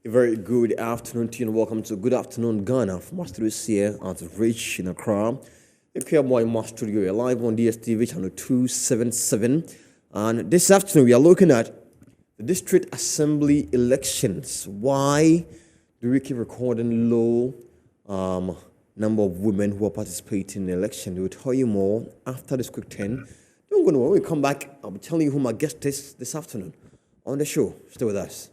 A very good afternoon to you and welcome to Good Afternoon Ghana from our studios here at Rich in Accra. If you are more in my studio, we are live on DSTV channel 277. And this afternoon we are looking at the district assembly elections. Why do we keep recording low number of women who are participating in the election? We'll tell you more after this quick 10. Don't go nowhere. When we come back, I'll be telling you who my guest is this afternoon on the show. Stay with us.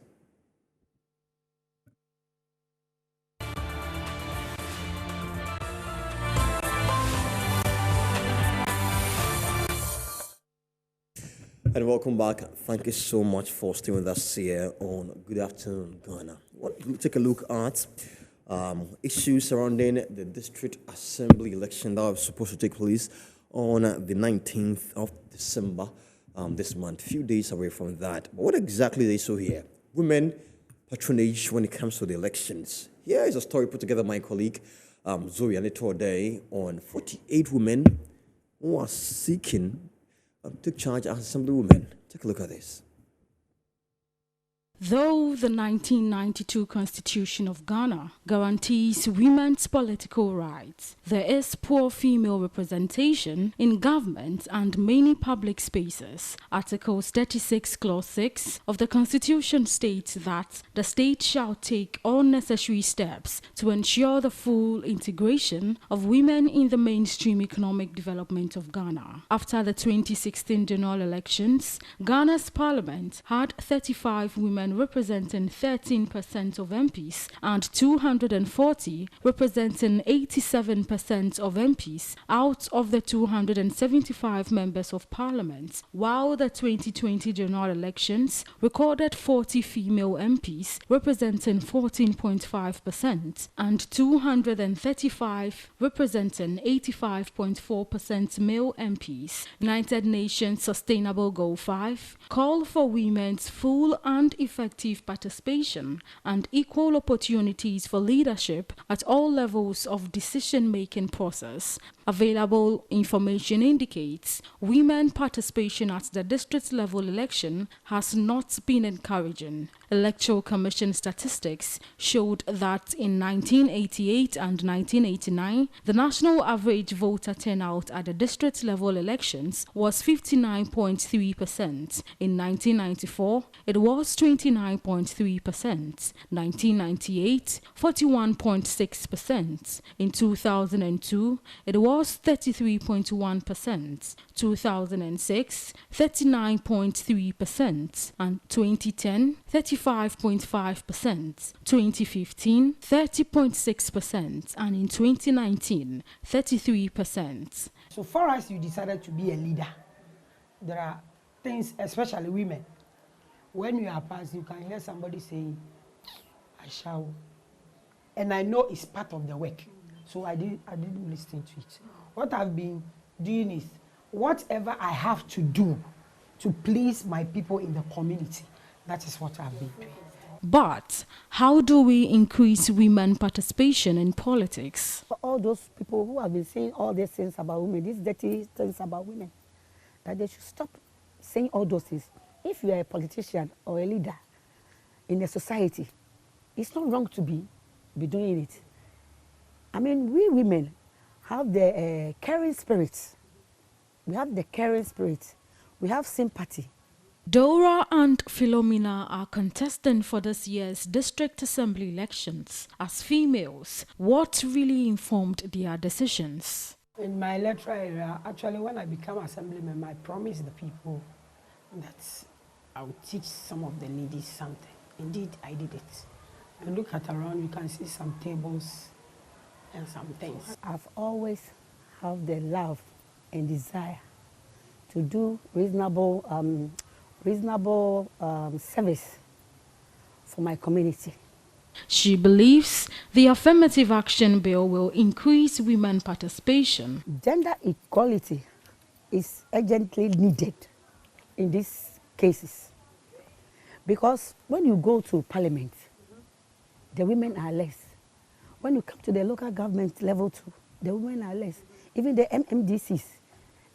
And welcome back. Thank you so much for staying with us here on Good Afternoon Ghana. We'll take a look at issues surrounding the district assembly election that was supposed to take place on the 19th of December this month, a few days away from that. But what exactly they saw here? Women patronage when it comes to the elections. Here is a story put together by my colleague Zoe Anitode on 48 women who are seeking took charge as assemblywomen. Take a look at this. Though the 1992 Constitution of Ghana guarantees women's political rights, there is poor female representation in government and many public spaces. Article 36, Clause 6 of the Constitution states that the state shall take all necessary steps to ensure the full integration of women in the mainstream economic development of Ghana. After the 2016 general elections, Ghana's parliament had 35 women representing 13% of MPs and 240 representing 87% of MPs out of the 275 members of parliament, while the 2020 general elections recorded 40 female MPs representing 14.5% and 235 representing 85.4% male MPs. United Nations Sustainable Goal 5 call for women's full and effective participation and equal opportunities for leadership at all levels of decision-making process. Available information indicates women participation at the district level election has not been encouraging. Electoral Commission statistics showed that in 1988 and 1989, the national average voter turnout at the district level elections was 59.3%. In 1994, it was 29.3%. 1998, 41.6%. In 2002, it was 33.1%. 2006, 39.3%. And 2010, 35.5%, 2015, 30.6%, and in 2019, 33%. So far as you decided to be a leader, there are things, especially women, when you are passed, you can hear somebody saying, I shall. And I know it's part of the work. So I didn't listen to it. What I've been doing is, whatever I have to do to please my people in the community, that is what I've been doing. But how do we increase women participation in politics? For all those people who have been saying all these things about women, these dirty things about women, that they should stop saying all those things. If you are a politician or a leader in a society, it's not wrong to be doing it. I mean, we women have the caring spirit. We have the caring spirit. We have sympathy. Dora and Philomena are contesting for this year's district assembly elections. As females, what really informed their decisions? In my electoral area, actually when I became assemblyman, I promised the people that I would teach some of the ladies something. Indeed, I did it. And look at around, you can see some tables and some things. I've always had the love and desire to do reasonable service for my community. She believes the affirmative action bill will increase women participation. Gender equality is urgently needed in these cases because when you go to parliament, the women are less. When you come to the local government level too, the women are less. Even the MMDCs,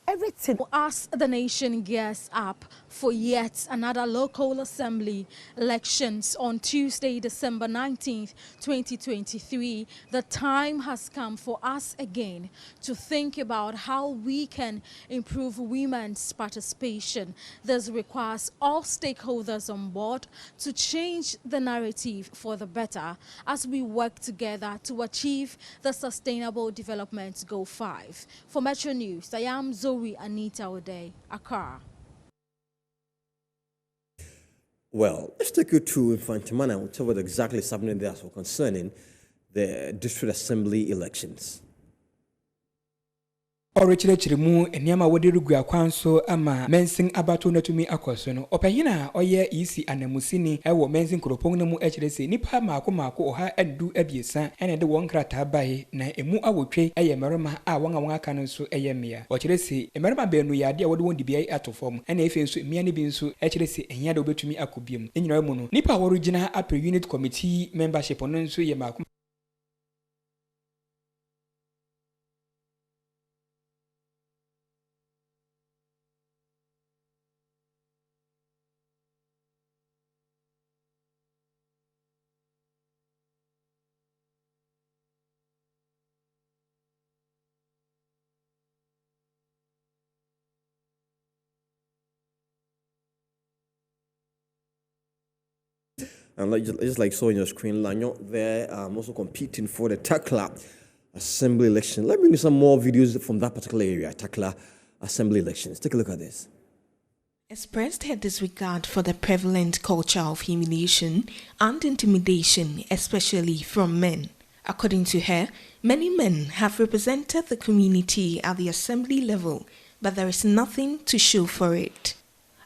everything. As the nation gears up for yet another local assembly elections on Tuesday, December 19th, 2023, the time has come for us again to think about how we can improve women's participation. This requires all stakeholders on board to change the narrative for the better as we work together to achieve the Sustainable Development Goal 5. For Metro News, I am Zoe Anita Ode, Accra. Well, let's take you to Infantimana and tell what exactly is happening there so concerning the district assembly elections. Orichire mu enyama wode rugu akwanso ama mensing abato natumi akoso no opehina oye isi anamusini ewo mensing kropong mu echire se nipa maako oha adu abiesa ene de won krata bae na emu awotwe eye meroma a won aka no so eye mea ochire se meroma beenu yade a wode won dibia atofom ene efe nso mia ne bi nso echire se enya de obetumi akobiem enyina mu no nipa original upper unit committee membership no nso ye maako. And just like saw on your screen, Lanyo there also competing for the Takla assembly election. Let me bring you some more videos from that particular area, Takla assembly elections. Take a look at this. Expressed her disregard for the prevalent culture of humiliation and intimidation, especially from men. According to her, many men have represented the community at the assembly level, but there is nothing to show for it.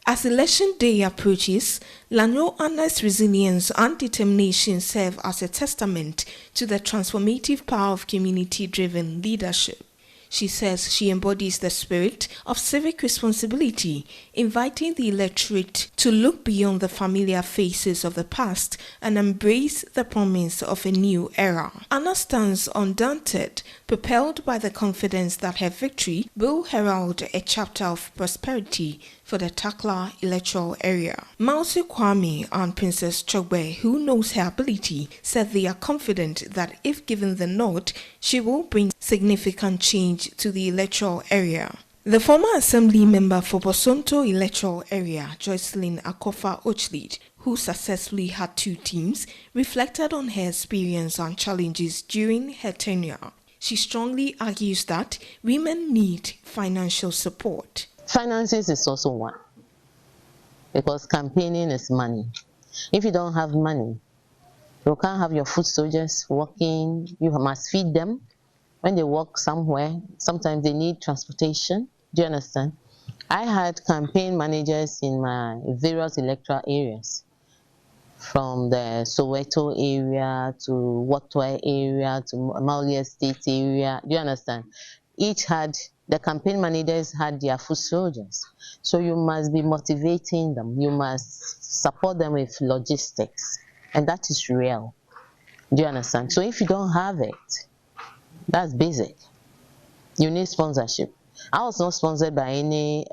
As election day approaches, Lanyo Anna's resilience and determination serve as a testament to the transformative power of community-driven leadership. She says she embodies the spirit of civic responsibility, inviting the electorate to look beyond the familiar faces of the past and embrace the promise of a new era. Anna stands undaunted, propelled by the confidence that her victory will herald a chapter of prosperity for the Takla electoral area. Mausi Kwame and Princess Chogbe, who knows her ability, said they are confident that if given the nod, she will bring significant change to the electoral area. The former assembly member for Bosonto electoral area, Joycelyn Akofa Ochlead, who successfully had 2 teams, reflected on her experience and challenges during her tenure. She strongly argues that women need financial support. Finances is also one, because campaigning is money. If you don't have money, you can't have your foot soldiers working. You must feed them. When they work somewhere, sometimes they need transportation. Do you understand? I had campaign managers in my various electoral areas, from the Soweto area to Wotoi area to Mauli Estate area. Do you understand? Each had, the campaign managers had their foot soldiers. So you must be motivating them. You must support them with logistics. And that is real. Do you understand? So if you don't have it, that's basic. You need sponsorship. I was not sponsored by any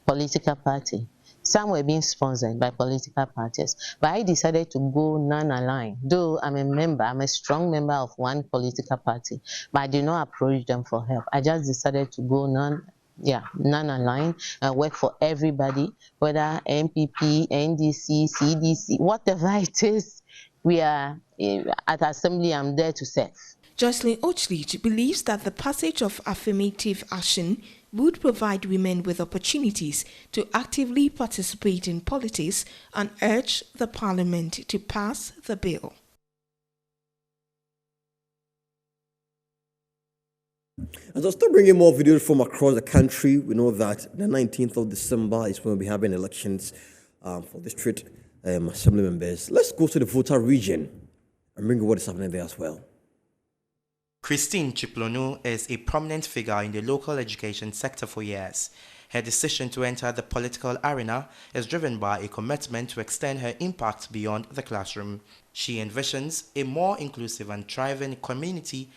political party. Some were being sponsored by political parties, but I decided to go non-aligned. Though I'm a member, I'm a strong member of one political party, but I did not approach them for help. I just decided to go non-aligned and work for everybody, whether MPP, NDC, CDC, whatever it is. We are at assembly. I'm there to serve. Joycelyn Ochlead believes that the passage of affirmative action would provide women with opportunities to actively participate in politics and urge the Parliament to pass the bill. And so still bringing more videos from across the country. We know that the 19th of December is when we'll be having elections for district assembly members. Let's go to the voter region and bring you what is happening there as well. Christine Chiplonu is a prominent figure in the local education sector for years. Her decision to enter the political arena is driven by a commitment to extend her impact beyond the classroom. She envisions a more inclusive and thriving community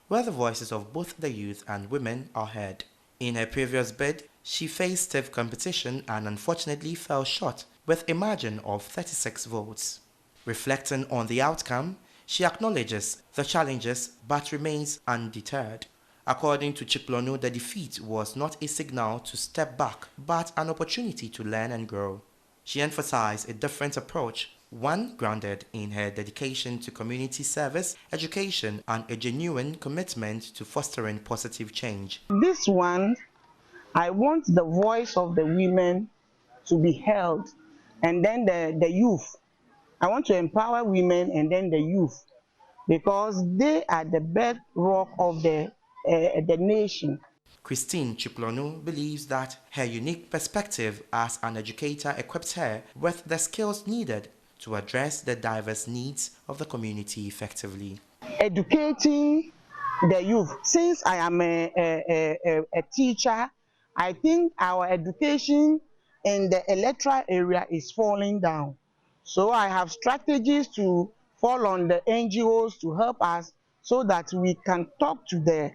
where the voices of both the youth and women are heard. In her previous bid, she faced stiff competition and unfortunately fell short with a margin of 36 votes. Reflecting on the outcome, she acknowledges the challenges but remains undeterred. According to Chiplonu, the defeat was not a signal to step back, but an opportunity to learn and grow. She emphasized a different approach, one grounded in her dedication to community service, education, and a genuine commitment to fostering positive change. This one, I want the voice of the women to be held, and then the youth. I want to empower women and then the youth, because they are the bedrock of the nation. Christine Chiplonu believes that her unique perspective as an educator equips her with the skills needed to address the diverse needs of the community effectively. Educating the youth. Since I am a teacher, I think our education in the electoral area is falling down. So I have strategies to fall on the NGOs to help us so that we can talk to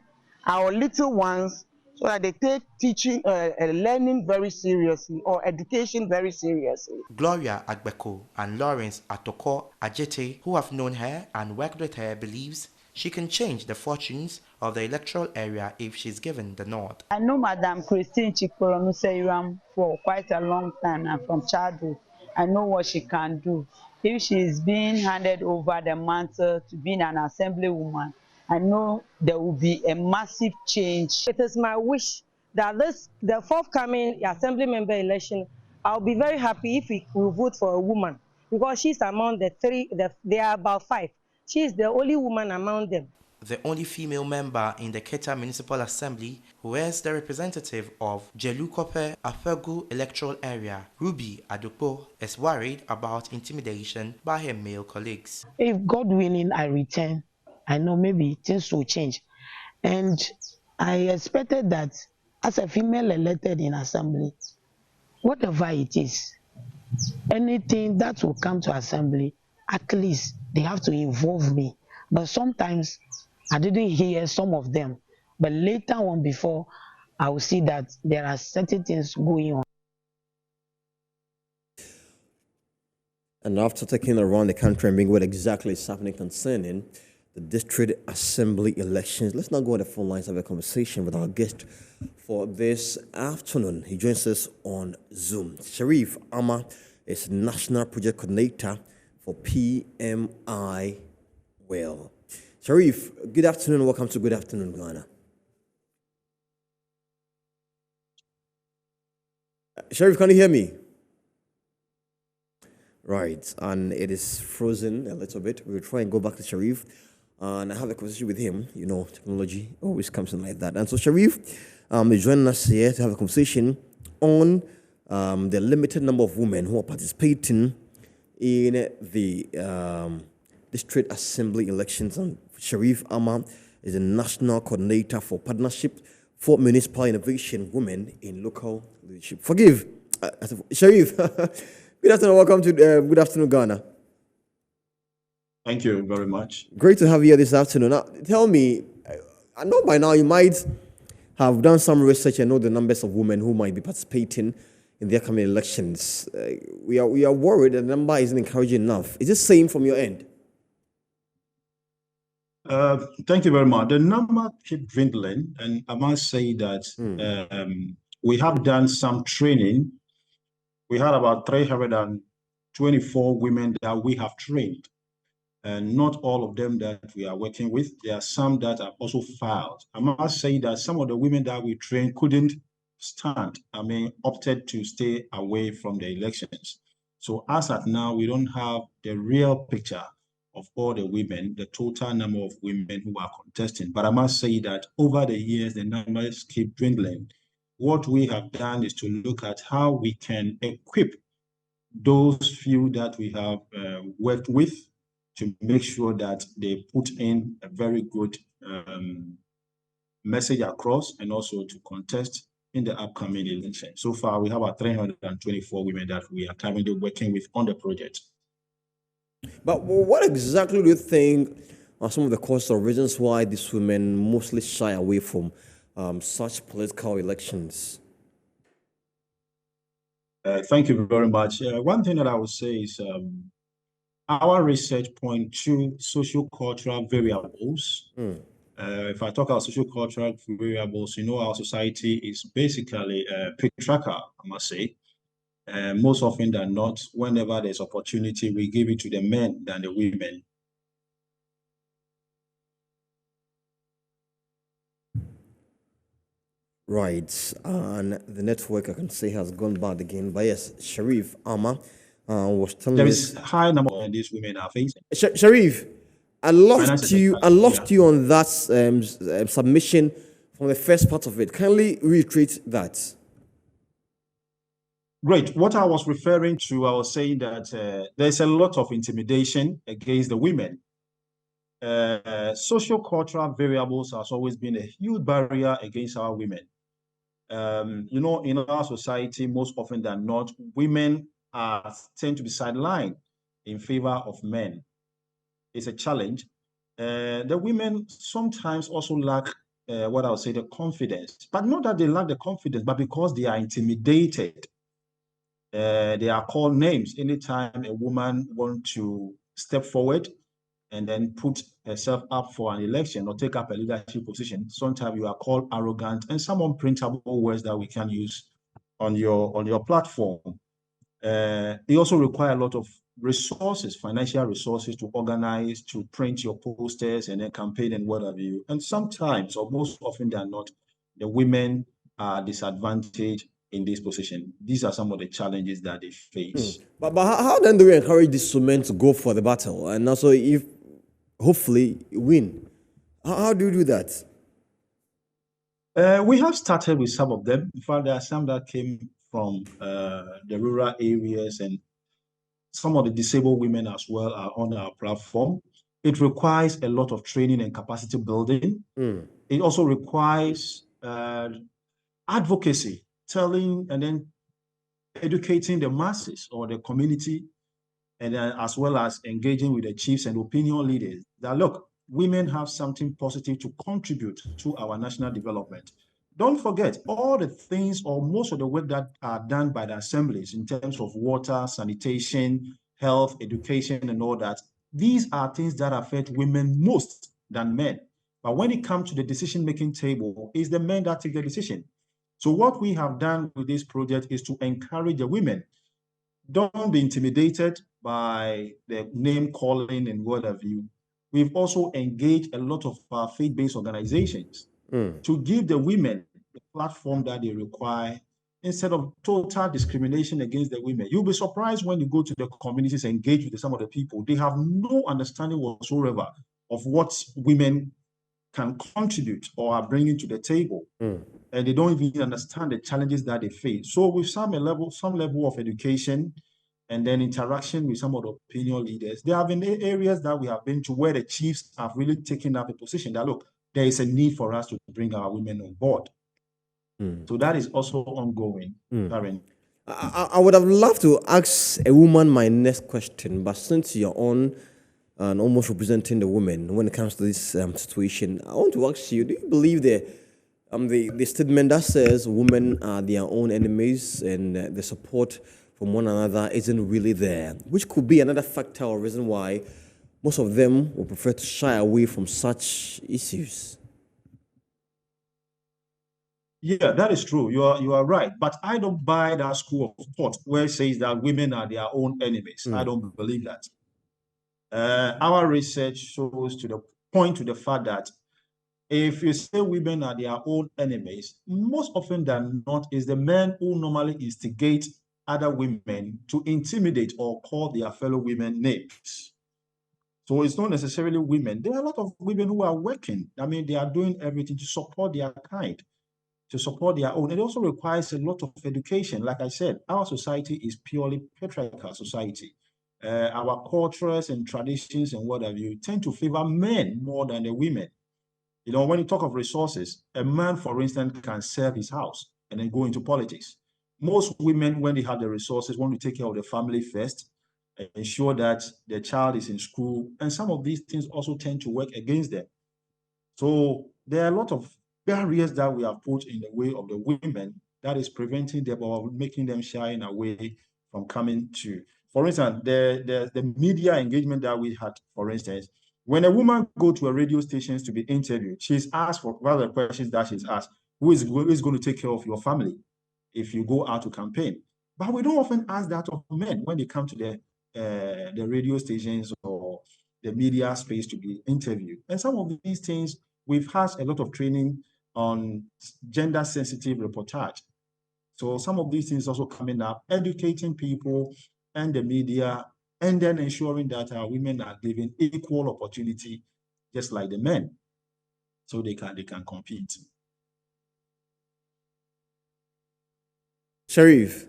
our little ones so that they take teaching, learning very seriously, or education very seriously. Gloria Agbeko and Lawrence Atoko Ajete, who have known her and worked with her, believes she can change the fortunes of the electoral area if she's given the nod. I know Madam Christine Chikoronu for quite a long time and from childhood. I know what she can do. If she is being handed over the mantle to being an assemblywoman, I know there will be a massive change. It is my wish that the forthcoming assembly member election, I'll be very happy if we will vote for a woman, because she's among the three, there are about 5. She is the only woman among them. The only female member in the Keta Municipal Assembly who is the representative of Jelukope Afegu electoral area, Ruby Adopo, is worried about intimidation by her male colleagues. If God willing I return, I know maybe things will change. And I expected that as a female elected in assembly, whatever it is, anything that will come to assembly, at least they have to involve me. But sometimes I didn't hear some of them. But later on, before, I will see that there are certain things going on. And after taking around the country and being what exactly is happening concerning the district assembly elections, let's now go on the phone lines and have a conversation with our guest for this afternoon. He joins us on Zoom. Sharif Ama is National Project Coordinator for PMI Well. Sharif, good afternoon. Welcome to Good Afternoon, Ghana. Sharif, can you hear me? Right, and it is frozen a little bit. We'll try and go back to Sharif and have a conversation with him. You know, technology always comes in like that. And so Sharif is joining us here to have a conversation on the limited number of women who are participating in the district assembly elections. And Sharif Ama is a national coordinator for partnership for municipal innovation women in local leadership. Sharif. Good afternoon. Welcome to Good Afternoon, Ghana. Thank you very much. Great to have you here this afternoon. Now, tell me, I know by now you might have done some research and know the numbers of women who might be participating in the upcoming elections. We are worried that the number isn't encouraging enough. Is this same from your end? Thank you very much. The number keeps dwindling, and I must say that we have done some training. We had about 324 women that we have trained, and not all of them that we are working with. There are some that are also filed. I must say that some of the women that we trained couldn't stand, opted to stay away from the elections. So as at now, we don't have the real picture of all the women, the total number of women who are contesting. But I must say that over the years, the numbers keep dwindling. What we have done is to look at how we can equip those few that we have worked with to make sure that they put in a very good message across, and also to contest in the upcoming election. So far, we have about 324 women that we are currently working with on the project. But what exactly do you think are some of the causes or reasons why these women mostly shy away from such political elections? Thank you very much. One thing that I would say is our research points to socio-cultural variables. If I talk about socio-cultural variables, our society is basically patriarchal, I must say. Most often than not, whenever there's opportunity, we give it to the men than the women. Right, and the network I can say has gone bad again. But yes, Sharif Ama was telling There us is high number of these women are facing. Sharif, I lost you. I lost Yeah. you on that submission from the first part of it. Kindly reiterate that. Great. What I was referring to, I was saying that there's a lot of intimidation against the women. Social cultural variables has always been a huge barrier against our women. In our society, most often than not, women tend to be sidelined in favor of men. It's a challenge. The women sometimes also lack what I would say the confidence, but not that they lack the confidence, but because they are intimidated. They are called names anytime a woman wants to step forward and then put herself up for an election or take up a leadership position. Sometimes you are called arrogant and some unprintable words that we can use on your platform. It also requires a lot of resources, financial resources to organize, to print your posters and then campaign and what have you. And sometimes, or most often than not, the women are disadvantaged in this position. These are some of the challenges that they face. But how then do we encourage these women to go for the battle and also if hopefully win? How do you do that? We have started with some of them. In fact, there are some that came from the rural areas, and some of the disabled women as well are on our platform. It requires a lot of training and capacity building. It also requires advocacy, telling and then educating the masses or the community, and then as well as engaging with the chiefs and opinion leaders that look, women have something positive to contribute to our national development. Don't forget all the things or most of the work that are done by the assemblies in terms of water, sanitation, health, education, and all that. These are things that affect women most than men. But when it comes to the decision-making table, it's the men that take the decision. So what we have done with this project is to encourage the women. Don't be intimidated by the name calling and what have you. We've also engaged a lot of faith-based organizations to give the women the platform that they require instead of total discrimination against the women. You'll be surprised when you go to the communities and engage with some of the people. They have no understanding whatsoever of what women can contribute or are bringing to the table. And they don't even understand the challenges that they face. So with some level of education and then interaction with some of the opinion leaders, there have been areas that we have been to where the chiefs have really taken up a position that, look, there is a need for us to bring our women on board. So that is also ongoing, Karen. I would have loved to ask a woman my next question, but since you're on and almost representing the women when it comes to this situation, I want to ask you, do you believe the statement that says women are their own enemies and the support from one another isn't really there, which could be another factor or reason why most of them will prefer to shy away from such issues? Yeah, that is true. You are right. But I don't buy that school of thought where it says that women are their own enemies. I don't believe that. Our research shows to the fact that if you say women are their own enemies, most often than not is the men who normally instigate other women to intimidate or call their fellow women names. So it's not necessarily women. There are a lot of women who are working. I mean, they are doing everything to support their kind, to support their own. It also requires a lot of education. Like I said, our society is purely patriarchal society. Our cultures and traditions and what have you tend to favor men more than the women. When you talk of resources, a man, for instance, can serve his house and then go into politics. Most women, when they have the resources, want to take care of the family first, and ensure that their child is in school. And some of these things also tend to work against them. So there are a lot of barriers that we have put in the way of the women that is preventing them or making them shy away from coming to. For instance, the media engagement that we had, for instance, when a woman go to a radio stations to be interviewed, she's asked for one of the questions that she's asked, who is going to take care of your family if you go out to campaign? But we don't often ask that of men when they come to the radio stations or the media space to be interviewed. And some of these things, we've had a lot of training on gender sensitive reportage. So some of these things also coming up, educating people and the media, and then ensuring that our women are given equal opportunity, just like the men, so they can compete. Sharif.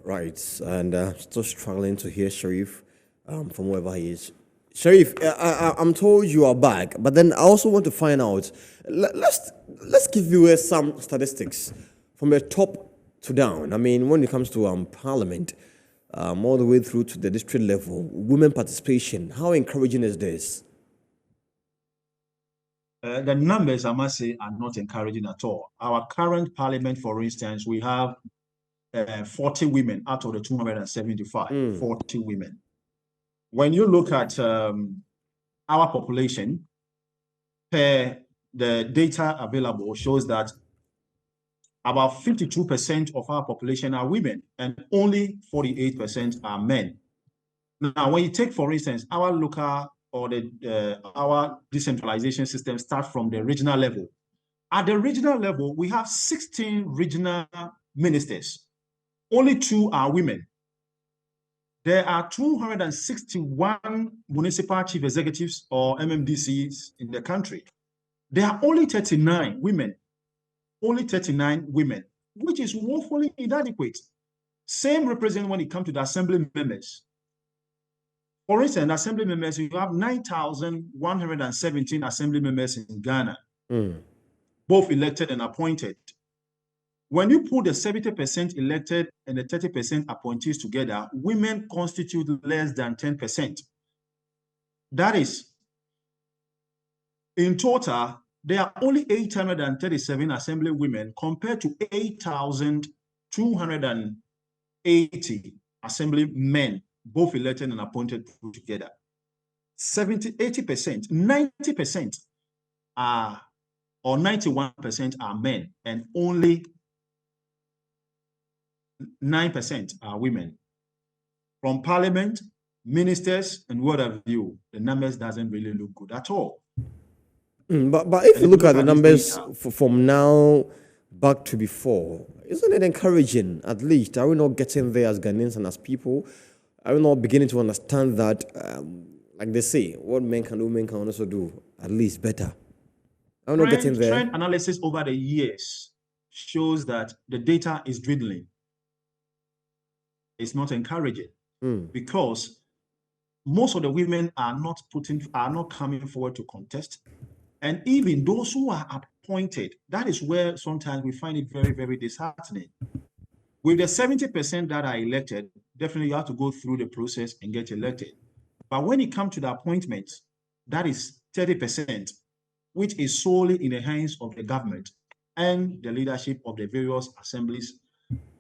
Right, and still struggling to hear Sharif from wherever he is. Sharif, I'm told you are back, but then I also want to find out. Let's give you some statistics from the top to down. I mean, when it comes to Parliament, all the way through to the district level, women participation. How encouraging is this? The numbers, I must say, are not encouraging at all. Our current Parliament, for instance, we have 40 women out of the 275. 40 women. When you look at our population, the data available shows that about 52% of our population are women and only 48% are men. Now, when you take, for instance, our local or our decentralization system starts from the regional level. At the regional level, we have 16 regional ministers. Only 2 are women. There are 261 municipal chief executives or MMDCs in the country. There are only 39 women. Only 39 women, which is woefully inadequate. Same represent when it comes to the assembly members. For instance, assembly members, you have 9,117 assembly members in Ghana, both elected and appointed. When you put the 70% elected and the 30% appointees together, women constitute less than 10%. That is, in total, there are only 837 assembly women compared to 8,280 assembly men, both elected and appointed put together. 80%, 90% are, or 91% are men, and only 9% are women. From parliament, ministers, and what have you, the numbers doesn't really look good at all. But if you look at the numbers from now back to before, isn't it encouraging? At least, are we not getting there as Ghanaians and as people? Are we not beginning to understand that, like they say, what men can do, women can also do, at least better? Are we not getting there? Trend analysis over the years shows that the data is dwindling. It's not encouraging because most of the women are not coming forward to contest. And even those who are appointed, that is where sometimes we find it very, very disheartening. With the 70% that are elected, definitely you have to go through the process and get elected. But when it comes to the appointments, that is 30%, which is solely in the hands of the government and the leadership of the various assemblies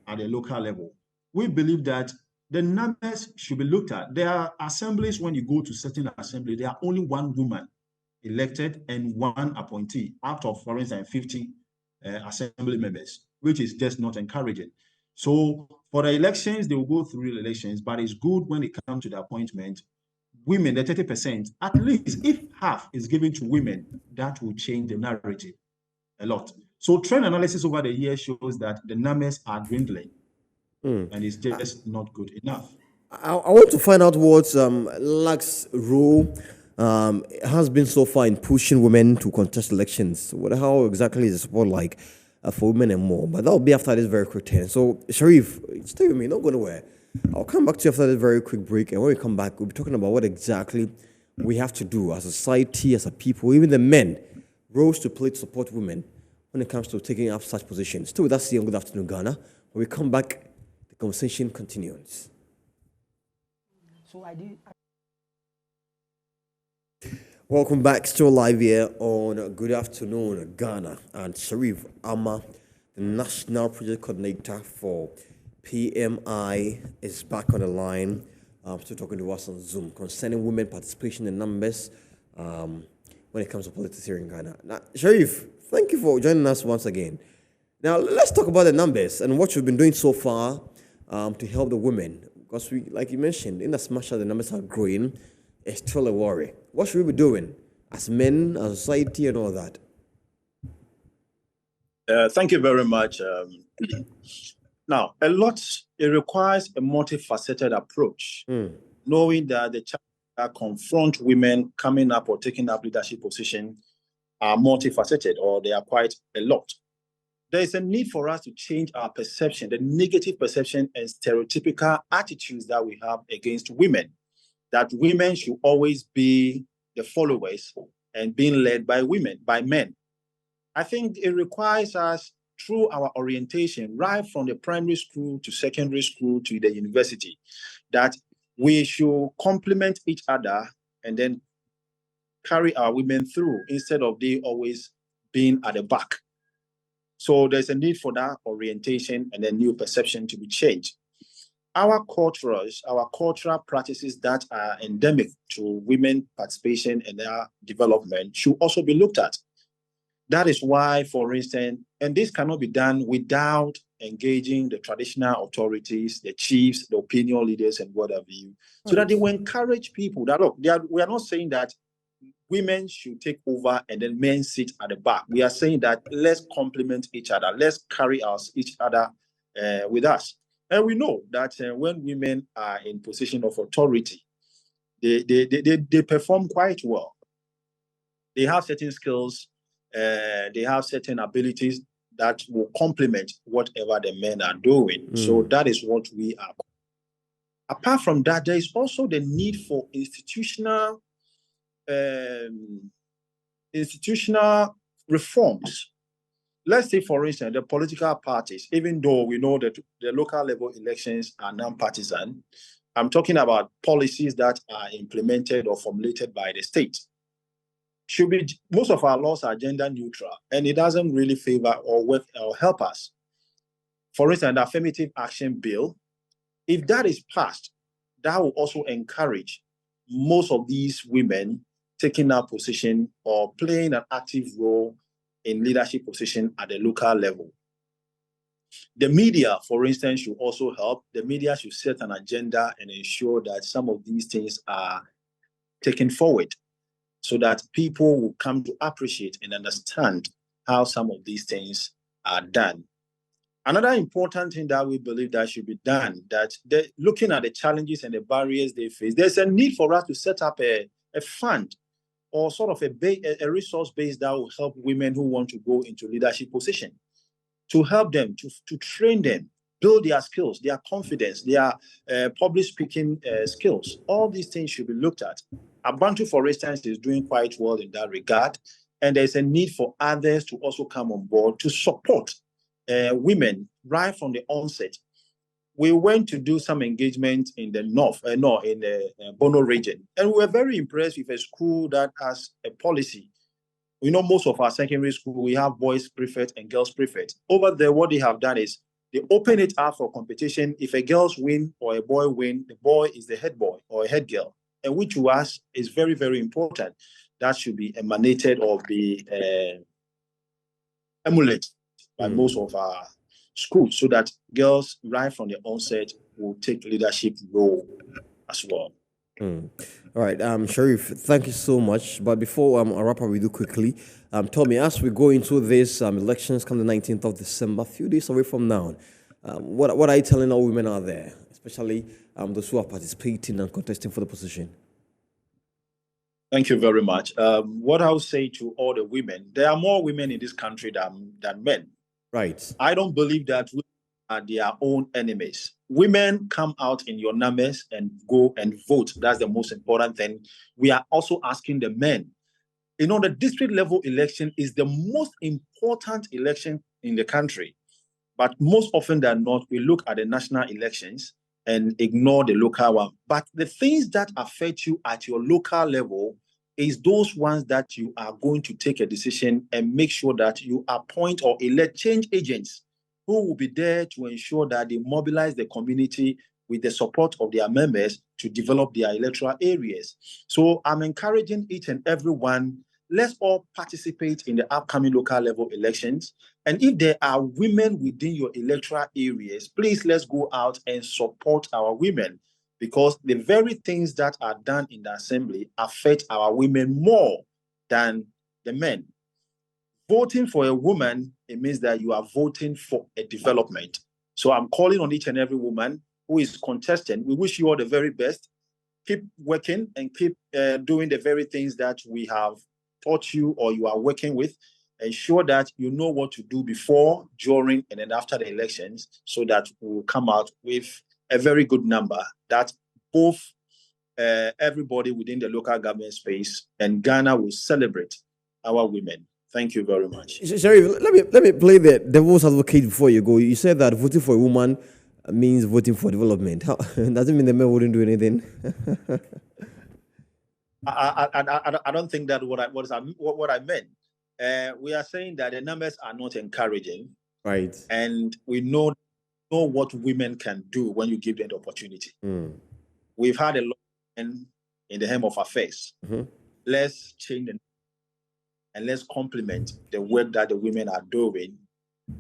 at the local level. We believe that the numbers should be looked at. There are assemblies, when you go to certain assembly, there are only one woman elected and one appointee out of, for instance, 50 assembly members, which is just not encouraging. So for the elections, they will go through the elections, but it's good when it comes to the appointment. Women, the 30%, at least if half is given to women, that will change the narrative a lot. So trend analysis over the years shows that the numbers are dwindling, and it's just not good enough. I want to find out what LAC's role has been so far in pushing women to contest elections. How exactly is the support like for women and more? But that will be after this very quick turn. So, Sharif, stay with me, not go nowhere. I'll come back to you after this very quick break. And when we come back, we'll be talking about what exactly we have to do as a society, as a people, even the men, roles to play to support women when it comes to taking up such positions. Still with us here on Good Afternoon Ghana. When we come back, the conversation continues. So I did. Welcome back, still live here on Good Afternoon Ghana. And Sharif Amma, the National Project Coordinator for PMI, is back on the line. Still talking to us on Zoom concerning women participation in numbers when it comes to politics here in Ghana. Now, Sharif, thank you for joining us once again. Now, let's talk about the numbers and what you've been doing so far to help the women. Because we, like you mentioned, in as much as the numbers are growing, it's still a worry. What should we be doing as men, as society, and all that? Thank you very much. Now, it requires a multifaceted approach, knowing that the challenges that confront women coming up or taking up leadership position are multifaceted, or they are quite a lot. There is a need for us to change our perception, the negative perception and stereotypical attitudes that we have against women, that women should always be the followers and being led by men. I think it requires us, through our orientation, right from the primary school to secondary school to the university, that we should complement each other and then carry our women through instead of they always being at the back. So there's a need for that orientation and a new perception to be changed. Our cultural practices that are endemic to women participation in their development should also be looked at. That is why, for instance, and this cannot be done without engaging the traditional authorities, the chiefs, the opinion leaders, and whatever you, so that they will encourage people that, look, we are not saying that women should take over and then men sit at the back. We are saying that let's complement each other. Let's carry each other with us. And we know that when women are in position of authority, they perform quite well. They have certain skills, they have certain abilities that will complement whatever the men are doing. So that is what we are. Apart from that, there is also the need for institutional reforms. Let's say, for instance, the political parties, even though we know that the local level elections are non-partisan, I'm talking about policies that are implemented or formulated by the state. Most of our laws are gender neutral, and it doesn't really favor or work or help us. For instance, the affirmative action bill, if that is passed, that will also encourage most of these women taking that position or playing an active role in leadership position at the local level. The media, for instance, should also help. The media should set an agenda and ensure that some of these things are taken forward so that people will come to appreciate and understand how some of these things are done. Another important thing that we believe that should be done, that looking at the challenges and the barriers they face, there's a need for us to set up a fund or sort of a resource base that will help women who want to go into leadership position, to help them, to train them, build their skills, their confidence, their public speaking skills. All these things should be looked at. Abantu, for instance, is doing quite well in that regard, and there's a need for others to also come on board to support women right from the onset. We went to do some engagement in the in the Bono region, and we were very impressed with a school that has a policy. We know most of our secondary school, we have boys prefect and girls prefect. Over there, what they have done is they open it up for competition. If a girls win or a boy win, the boy is the head boy or a head girl, and which to us is very, very important. That should be emanated or be emulated by most of our schools, so that girls right from the onset will take leadership role as well. All right, Sharif, thank you so much. But before I wrap up with you quickly, tell me, as we go into this elections come the 19th of December, a few days away from now, what are you telling all women out there, especially those who are participating and contesting for the position? Thank you very much. What I'll say to all the women, there are more women in this country than men. Right. I don't believe that women are their own enemies. Women, come out in your numbers and go and vote. That's the most important thing. We are also asking the men. the district level election is the most important election in the country. But most often than not, we look at the national elections and ignore the local one. But the things that affect you at your local level is those ones that you are going to take a decision and make sure that you appoint or elect change agents who will be there to ensure that they mobilize the community with the support of their members to develop their electoral areas. So I'm encouraging each and every one, let's all participate in the upcoming local level elections. And if there are women within your electoral areas, please let's go out and support our women, because the very things that are done in the assembly affect our women more than the men. Voting for a woman, it means that you are voting for a development. So I'm calling on each and every woman who is contesting. We wish you all the very best. Keep working and keep doing the very things that we have taught you or you are working with. Ensure that you know what to do before, during, and then after the elections, so that we will come out with a very good number that both everybody within the local government space and Ghana will celebrate our women. Thank you very much. Sharif, let me play the devil's advocate before you go. You said that voting for a woman means voting for development. How, doesn't mean the men wouldn't do anything. I don't think that what I meant. We are saying that the numbers are not encouraging, right? And we know what women can do when you give them the opportunity. We've had a lot of men in the Home of Affairs. Let's change the and let's complement the work that the women are doing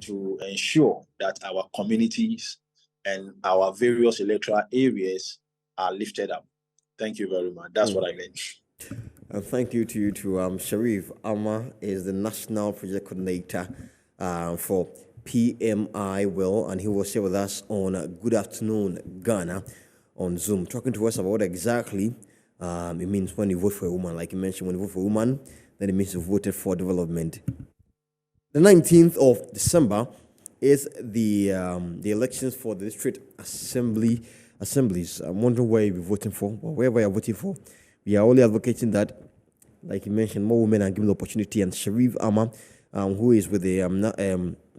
to ensure that our communities and our various electoral areas are lifted up. Thank you very much. That's what I meant. Thank you to you too. Sharif Amma is the National Project Coordinator for PMI Will, and he will share with us on Good Afternoon Ghana on Zoom, talking to us about what exactly it means when you vote for a woman. Like you mentioned, when you vote for a woman, then it means you voted for development. The 19th of December is the elections for the district assemblies. I'm wondering where you'll be voting for, or wherever you're voting for. We are only advocating that, like you mentioned, more women are given the opportunity. And Sharif Amma, who is with the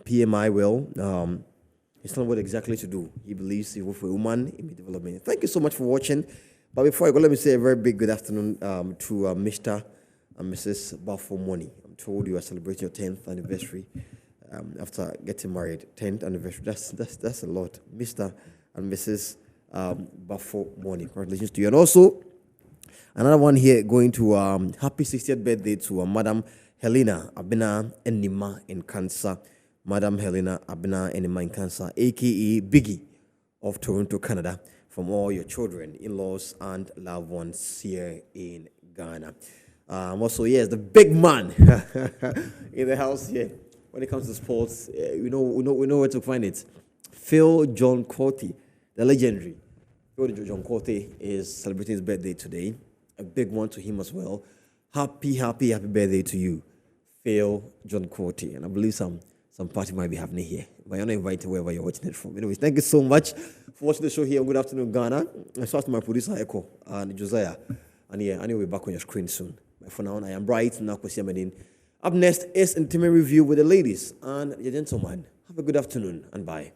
PMI Will, he's not what exactly to do. He believes he vote for a woman in development. Thank you so much for watching. But before I go, let me say a very big good afternoon to Mr. and Mrs. Bafomoni. I'm told you are celebrating your 10th anniversary after getting married. 10th anniversary. That's a lot. Mr. and Mrs. Bafomoni. Congratulations to you. And also, another one here going to happy 60th birthday to Madam Helena Abena Enima in Cancer. Madam Helena Abena Enima in Cancer, a.k.a. Biggie of Toronto, Canada, from all your children, in-laws, and loved ones here in Ghana. Also, yes, the big man in the house here. When it comes to sports, we know where to find it. Phil John Courtey, the legendary Phil John Courtey, is celebrating his birthday today. A big one to him as well. Happy birthday to you, Phil John Courtey. And I believe some party might be happening here, but you're not invited wherever you're watching it from. Anyways, thank you so much for watching the show here on Good Afternoon Ghana. I saw to my producer Echo and Josiah, and yeah, I will be back on your screen soon. But for now, I am Bright. Now, up next is Intimate Review with the ladies and the gentlemen. Have a good afternoon and bye.